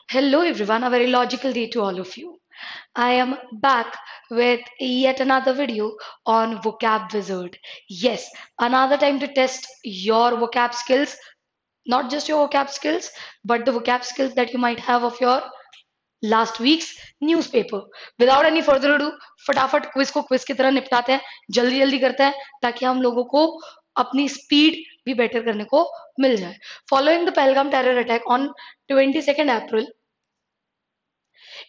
Hello everyone, a very logical day to all of you. I am back with yet another video on Vocab Wizard. Yes, another time to test your vocab skills, not just your vocab skills, but the vocab skills that you might have of your last week's newspaper. Without any further ado, फटाफट quiz को quiz की तरह निपटाते हैं, जल्दी जल्दी करते हैं ताकि हम लोगों को अपनी स्पीड भी बेटर करने को मिल जाए. Following the Pahalgam terror attack on 22nd April,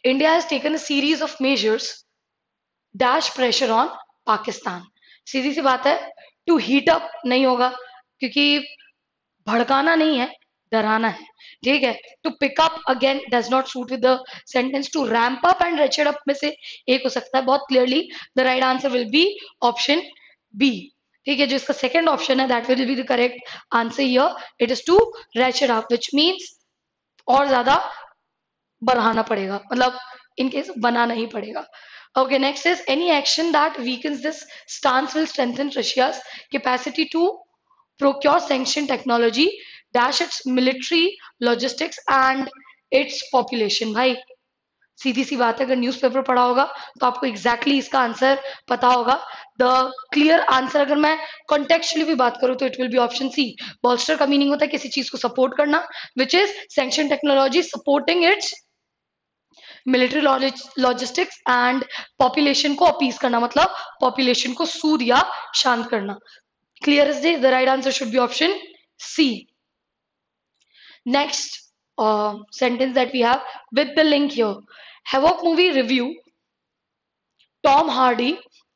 India has taken a series of measures dash pressure on Pakistan. सीधी सी बात है, टू हीट अप नहीं होगा क्योंकि भड़काना नहीं है, डराना है. ठीक है, to pick up again does not suit with the sentence. To ramp up and reached up में से एक हो सकता है. बहुत clearly the right answer will be option B. ठीक है, जो इसका सेकंड ऑप्शन है that will be the correct answer here. It is to reached up which means और ज्यादा बढ़ाना पड़ेगा, मतलब इनकेस बनाना ही पड़ेगा. Okay, next is any action that weakens this stance will strengthen Russia's capacity to procure sanctioned technology, dash its military, logistics and its population. भाई सीधी सी बात है, अगर न्यूज़पेपर पढ़ा होगा तो आपको एग्जैक्टली इसका आंसर पता होगा. द क्लियर आंसर अगर मैं कॉन्टेक्चुअली भी बात करूं तो it will be option C. Bolster का मीनिंग होता है किसी चीज को सपोर्ट करना, which is sanction technology supporting its military logistics and population को अपीज करना, मतलब पॉपुलेशन को सूद या शांत करना. Clear is this? The right answer should be option C. Next sentence that we have with the link here. Havoc movie review. Tom Hardy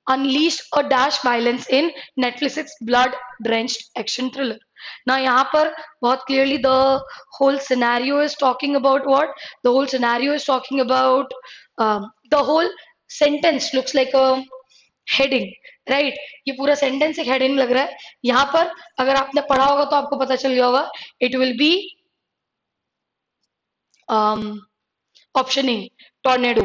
unleashed a dash violence in Netflix's blood-drenched action thriller. Now, यहाँ पर बहुत clearly the whole scenario is talking about what? The whole scenario is talking about the whole sentence looks like a heading, right? ये पूरा sentence एक heading लग रहा है. यहाँ पर अगर आपने पढ़ा होगा तो आपको पता चल गया होगा. It will be option A, tornado.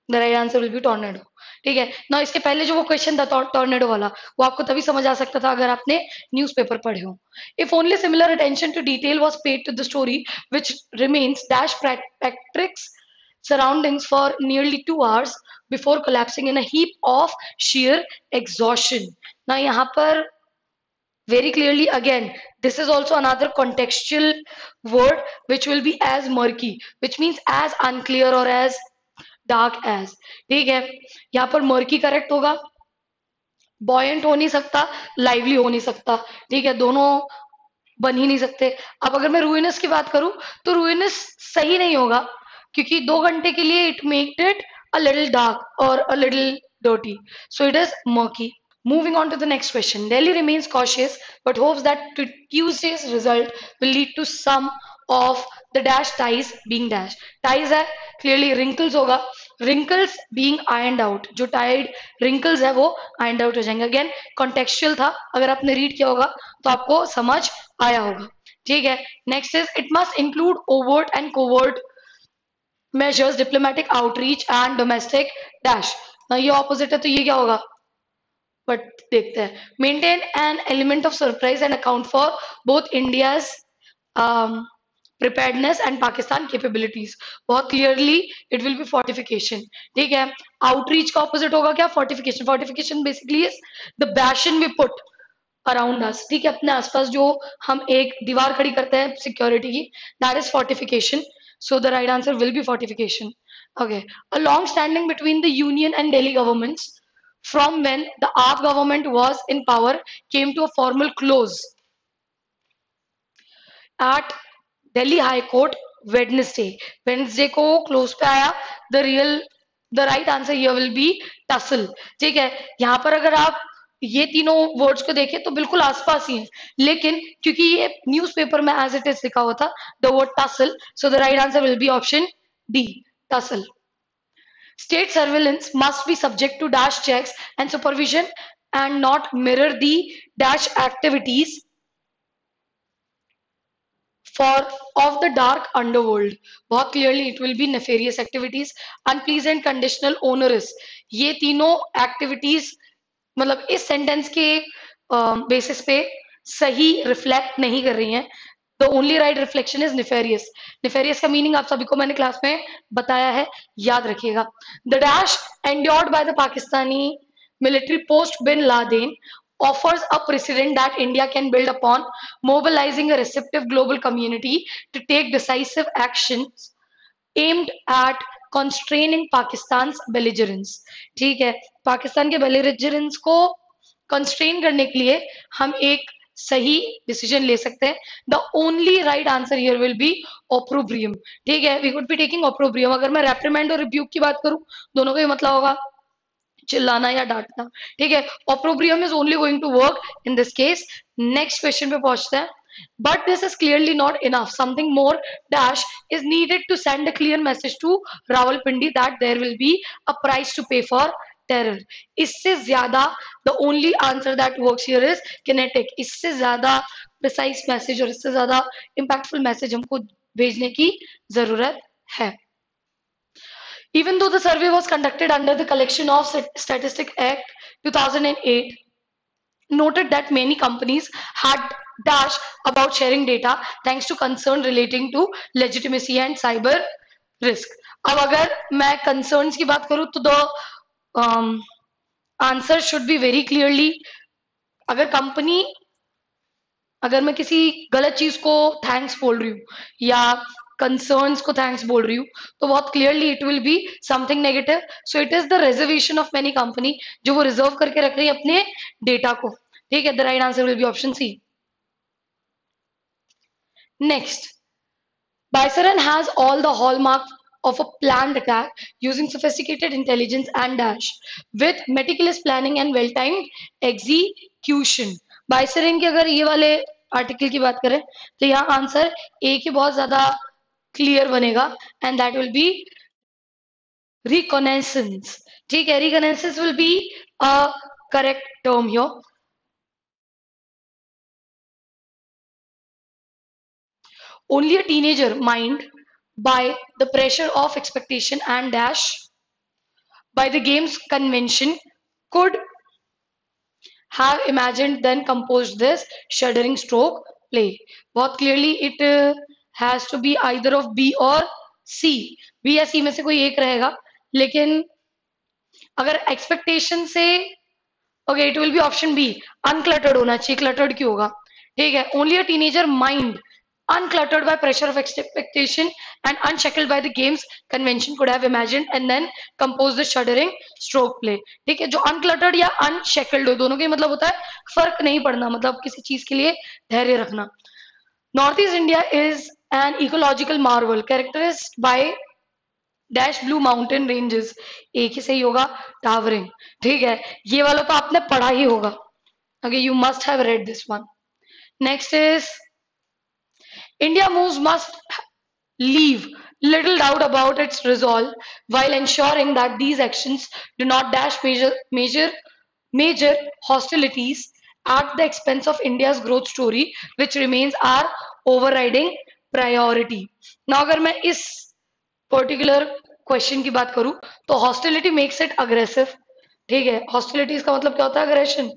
The right answer will B tornado. ठीक है ना, इसके पहले जो वो क्वेश्चन था टॉर्नेडो वाला, वो आपको तभी समझ आ सकता था अगर आपने न्यूज़पेपर पढ़े हो. If only similar attention to detail was paid to the story which remains dash Patrick's surroundings for nearly 2 hours before collapsing in a heap of sheer exhaustion. ना यहाँ पर very clearly again this is also another contextual word which will be as murky, which means as unclear or as dark as. ठीक है, यहाँ पर murky correct होगा. Buoyant हो नहीं सकता, लाइवली हो नहीं सकता. ठीक है, दोनों बन ही नहीं सकते. अब अगर मैं रूइनस की बात करूं तो रूइनस सही नहीं होगा क्योंकि 2 घंटे के लिए it made it a little dark और a little dirty, so it is murky. Moving on to the next question. Delhi remains cautious but hopes that Tuesday's result will lead to some of the dash ties being dash. Ties है clearly wrinkles होगा. Wrinkles being ironed out. जो tied wrinkles है वो ironed out हो जाएंगे. Again contextual था, अगर आपने read किया होगा तो आपको समझ आया होगा. ठीक है, next is it must include overt and covert measures, diplomatic outreach and domestic dash. ना ये opposite है तो ये क्या होगा? बट देखते हैं. Maintain an element of surprise and account for both India's preparedness and Pakistan capabilities. बहुत clearly it will be fortification. ठीक है, आउटरीच का ऑपोजिट होगा क्या? Fortification. Fortification basically is the bastion we put around us. ठीक है, अपने आसपास जो हम एक दीवार खड़ी करते हैं सिक्योरिटी की, that is fortification. So the right answer will be fortification. Okay, a long standing between the union and Delhi governments from when the AAP government was in power came to a formal close at Delhi High Court Wednesday. Wednesday को close पे आया. The right answer here will be tussle. ठीक है, यहाँ पर अगर आप ये तीनों वर्ड्स को देखें तो बिल्कुल आसपास ही हैं, लेकिन क्योंकि ये न्यूज़पेपर में एज इट इज लिखा हुआ था the word tussle, so the right answer will be option D, tussle. State surveillance must be subject to dash checks and supervision and not mirror the dash activities for of the dark underworld. बहुत clearly it will be nefarious activities, unpleasant, conditional, onerous. ये तीनों activities मतलब इस sentence के basis पे सही reflect नहीं कर रही हैं the only right reflection is nefarious. Nefarious का मीनिंग आप सभी को मैंने क्लास में बताया है, याद रखिएगा। The dash endured by the Pakistani military post bin Laden offers a precedent that India can build upon, mobilizing a receptive global community to take decisive actions aimed at constraining Pakistan's belligerence। ठीक है, पाकिस्तान के belligerence को constrain करने के लिए हम एक सही डिसीजन ले सकते हैं। The only right answer here will be opprobrium. ठीक है, we would be taking opprobrium. अगर मैं रेप्रिमेंड और रिब्यूक की बात करूं, दोनों का ही मतलब होगा चिल्लाना या डांटना। ठीक है, opprobrium is only going to work in this case. Next question पे पहुंचते हैं। But this is clearly not enough. Something more dash is needed to send a clear message to Rawalpindi that there will be a price to pay for terror. इससे ज्यादा the only answer that works here is kinetic. इससे ज्यादा precise message और इससे ज्यादा impactful message हमको भेजने की जरूरत है। Even though the survey was conducted under the Collection of Statistic Act 2008, noted that many companies had dash about sharing data thanks to concern relating to legitimacy and cyber risk. अब अगर मैं concerns की बात करूं तो the answer should be very clearly, अगर मैं किसी गलत चीज को थैंक्स बोल रही हूँ या कंसर्न्स को थैंक्स बोल रही हूँ तो बहुत clearly it will be something negative. So it is the reservation of many company जो वो रिजर्व करके रख रही है अपने डेटा को। ठीक है, the right answer will be option C. Next, Biceran has all the hallmarks of a planned attack using sophisticated intelligence and dash with meticulous planning and well-timed execution। Biceran के अगर ये वाले आर्टिकल की बात करें तो यहाँ आंसर ए की बहुत ज्यादा क्लियर बनेगा and that will B reconnaissance. ठीक है, reconnaissance will be a correct term here. Only a teenager mind by the pressure of expectation and dash by the game's convention could have imagined then composed this shuddering stroke play। बहुत clearly it has to be either of B और C। B या C में से कोई एक रहेगा, लेकिन अगर expectation से okay it will be option B, uncluttered होना चाहिए, क्लटर्ड क्यों होगा। ठीक है, only a teenager mind uncluttered by pressure of expectation and unshackled by the game's convention could have imagined and then composed the shuddering stroke play। ठीक है, जो uncluttered या unshackled हो दोनों का मतलब होता है फर्क नहीं पड़ना, मतलब किसी चीज के लिए धैर्य रखना। North East India is an ecological marvel characterized by dash blue mountain ranges. एक ही सही होगा, टावरिंग। ठीक है, ये वाला तो आपने पढ़ा ही होगा। Okay, you must have read this one. Next is India moves must leave little doubt about its resolve while ensuring that these actions do not dash major hostilities at the expense of India's growth story, which remains our overriding priority। Now, अगर मैं इस particular question की बात करूं तो hostility makes it aggressive. ठीक है, hostility का मतलब क्या होता है, अग्रेशन।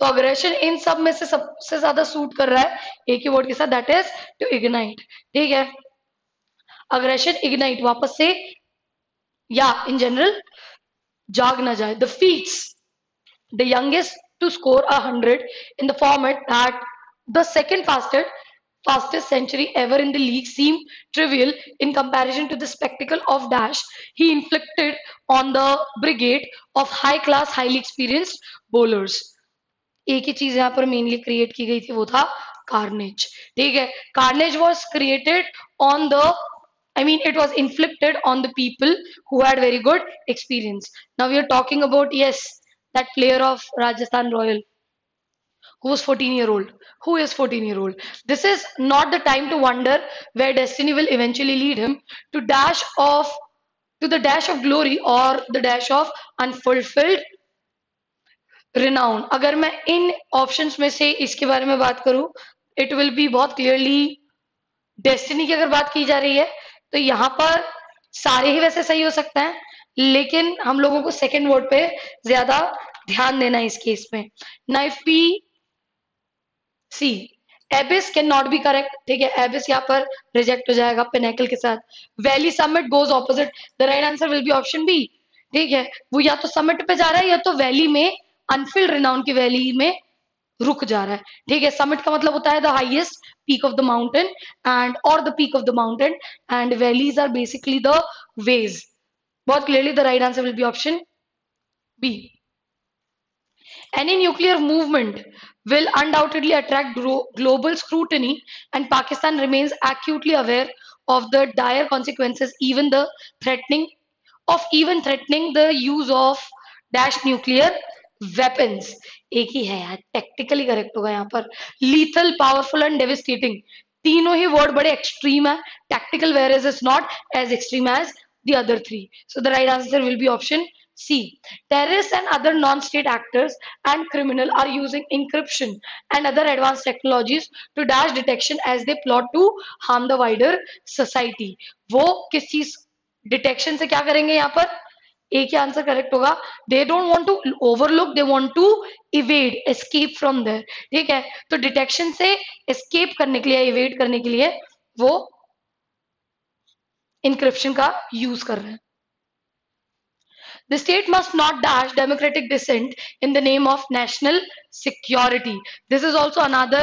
तो अग्रेशन इन सब में से सबसे ज्यादा सूट कर रहा है एक ही वर्ड के साथ, दैट इज टू इग्नाइट। ठीक है, अग्रेशन इग्नाइट वापस से या इन जनरल जाग ना जाए। The feats the youngest to score 100 in the format that the second fastest century ever in the league seemed trivial in comparison to the spectacle of dash he inflicted on the brigade of high class highly experienced bowlers। एक ही चीज यहाँ पर mainly create की गई थी, वो था carnage. ठीक है, carnage was created on the it was inflicted on the people who had very good experience। Now we are talking about, yes, that player of Rajasthan Royal who was 14-year-old, who is 14-year-old। This is not the time to wonder where destiny will eventually lead him to the dash of glory or the dash of unfulfilled renown। अगर मैं इन options में से इसके बारे में बात करूं, it will B बहुत क्लियरली डेस्टिनी की अगर बात की जा रही है तो यहाँ पर सारे ही वैसे सही हो सकते हैं, लेकिन हम लोगों को सेकेंड वर्ड पे ज्यादा ध्यान देना है इस केस में। Knife B C abyss can not be correct, ठीक है, एबिस यहाँ पर रिजेक्ट हो जाएगा पिनेकल के साथ. Valley summit goes opposite, the right answer will be option B. ठीक है, वो या तो समिट पे जा रहा है या तो वैली में, अनफिल्ड रिनाउन की वैली में रुक जा रहा है. ठीक है, समिट का मतलब होता है the highest peak of the mountain and और the peak of the mountain, and valleys are basically the ways. बहुत clearly the right answer will be option B. Any nuclear movement will undoubtedly attract global scrutiny, and Pakistan remains acutely aware of the dire consequences, even threatening the use of dash nuclear weapons. एक ही है यार, technically correct होगा यहाँ पर. Lethal, powerful and devastating, तीनों ही word बड़े extreme है. Tactical where is not as extreme as the other three. So the right answer will be option C. Terrorists and other non-state actors and criminal are using encryption and other advanced technologies to dash detection as they plot to harm the wider society. वो किस चीज detection से क्या करेंगे यहाँ पर? एक ही answer correct होगा. They don't want to overlook, they want to evade, escape from there. ठीक है, तो डिटेक्शन से एस्केप करने के लिए, इवेड करने के लिए वो इंक्रिप्शन का यूज कर रहे हैं. The state must not dash democratic dissent in the name of national security. This is also another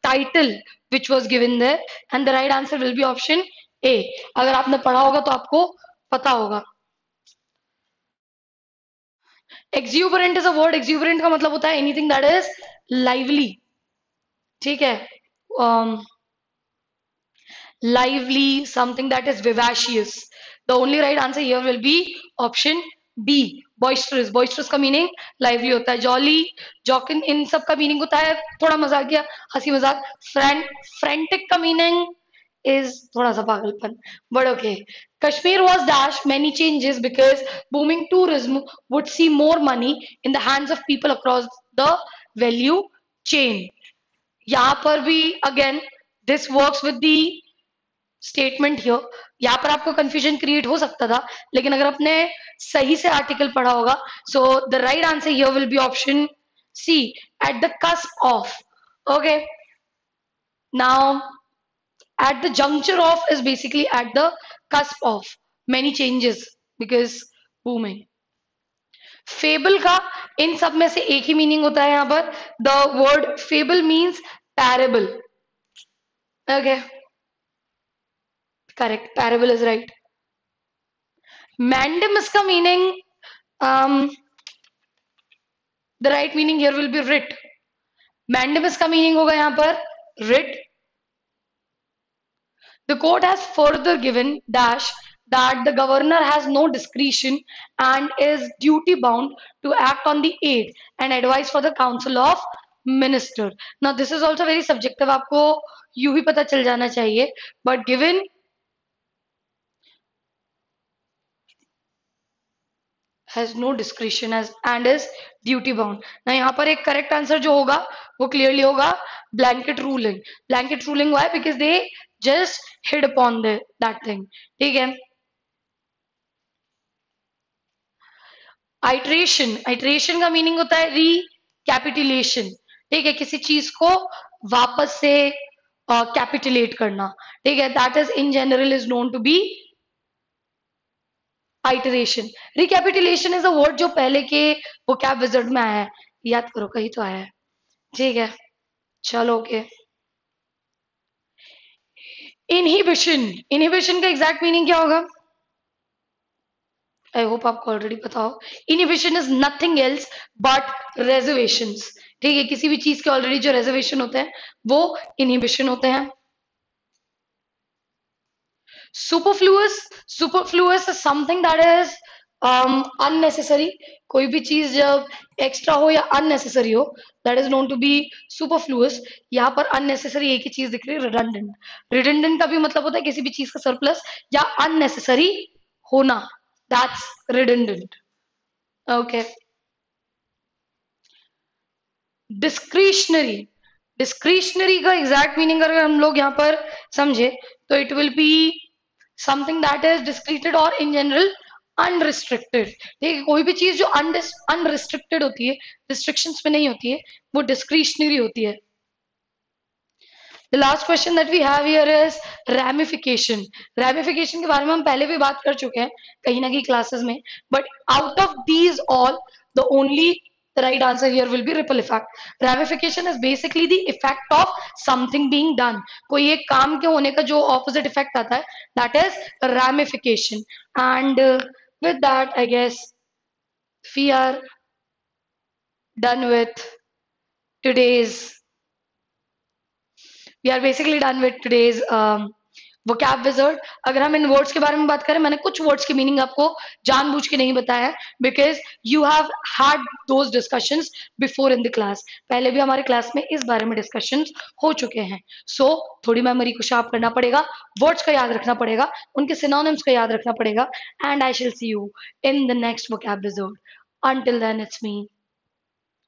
title which was given there, and the right answer will be option A. अगर आपने पढ़ा होगा तो आपको पता होगा. Exuberant is a word. Exuberant का मतलब होता है anything that is lively. ठीक है, lively, something that is vivacious. The only right answer here will be option B. Boisterous. Boisterous का मीनिंग lively होता है. Jolly, jokin, इन सब का मीनिंग होता है थोड़ा मजाकिया, हंसी मजाक. Frantic का मीनिंग is थोड़ा सा पागलपन. But okay. Kashmir was dashed many changes because booming tourism would see more money in the hands of people across the value chain. यहाँ पर भी again this works with the statement here. यहाँ पर आपको confusion create हो सकता था, लेकिन अगर आपने सही से आर्टिकल पढ़ा होगा, so the right answer here will be option C, at the cusp of. Okay, now at the juncture of is basically at the cusp of many changes because booming. Fable का इन सब में से एक ही meaning होता है यहाँ पर. The word fable means parable. Okay, correct, parable is right. Mandamus का meaning, the right meaning here will be writ. Mandamus का meaning होगा यहाँ पर writ. The court has further given dash that the governor has no discretion and is duty bound to act on the aid and advice for the council of minister. Now this is also very subjective, आपको यूं ही पता चल जाना चाहिए, but given has no discretion as and is duty bound. ना यहाँ पर एक करेक्ट आंसर जो होगा वो क्लियरली होगा ब्लैंकेट रूलिंग. ब्लैंकेट रूलिंग हुआ है because they just hid upon that thing. ठीक है, आइट्रेशन. आइट्रेशन का मीनिंग होता है रिकैपिटुलेशन. ठीक है, किसी चीज को वापस से कैपिटुलेट करना. ठीक है, that is in general is known to be iteration. Recapitulation is a word जो पहले के वो क्या विजर्ड में आया है, याद करो कहीं तो आया है. ठीक है, चलो ओके. इनहिबिशन. इनहिबिशन का एग्जैक्ट मीनिंग क्या होगा? आई होप आपको ऑलरेडी पता हो. Inhibition is nothing else but reservations. ठीक है, किसी भी चीज के ऑलरेडी जो रेजर्वेशन होते हैं वो इनहिबिशन होते हैं. Superfluous. Superfluous is something that is unnecessary. कोई भी चीज जब एक्स्ट्रा हो या unnecessary हो, that is known to be superfluous. यहाँ पर unnecessary एक ही चीज दिख रही है, redundant. redundant का भी मतलब होता है किसी भी चीज का सरप्लस या unnecessary होना, that's redundant. Okay, discretionary. Discretionary का एग्जैक्ट मीनिंग अगर हम लोग यहाँ पर समझे तो it will be something that is discreted और इन जनरल अनरिस्ट्रिक्टेड. ठीक है, कोई भी चीज जो अनरिस्ट्रिक्टेड होती है, रिस्ट्रिक्शंस में नहीं होती है, वो डिस्क्रिशनरी होती है. The last question that we have here is ramification. Ramification के बारे में हम पहले भी बात कर चुके हैं कहीं ना कहीं क्लासेस में, but out of these all, the only the right answer here will be ripple effect. Ramification is basically the effect of something being done. कोई एक काम के होने का जो opposite effect आता है, that is ramification. And with that, I guess we are done with today's we are basically done with today's vocab wizard. अगर हम इन वर्ड्स के बारे में बात करें, मैंने कुछ वर्ड्स की मीनिंग आपको जानबूझ के नहीं बताया है, because you have had those discussions before in the class. पहले भी हमारे क्लास में इस बारे में डिस्कशंस हो चुके हैं. सो थोड़ी मेमोरी को शार्प करना पड़ेगा, वर्ड्स का याद रखना पड़ेगा, उनके सिनोनिम्स का याद रखना पड़ेगा. And I shall see you in the next vocab wizard. Until then, it's me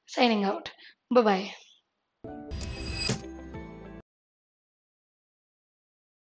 signing out. Bye bye.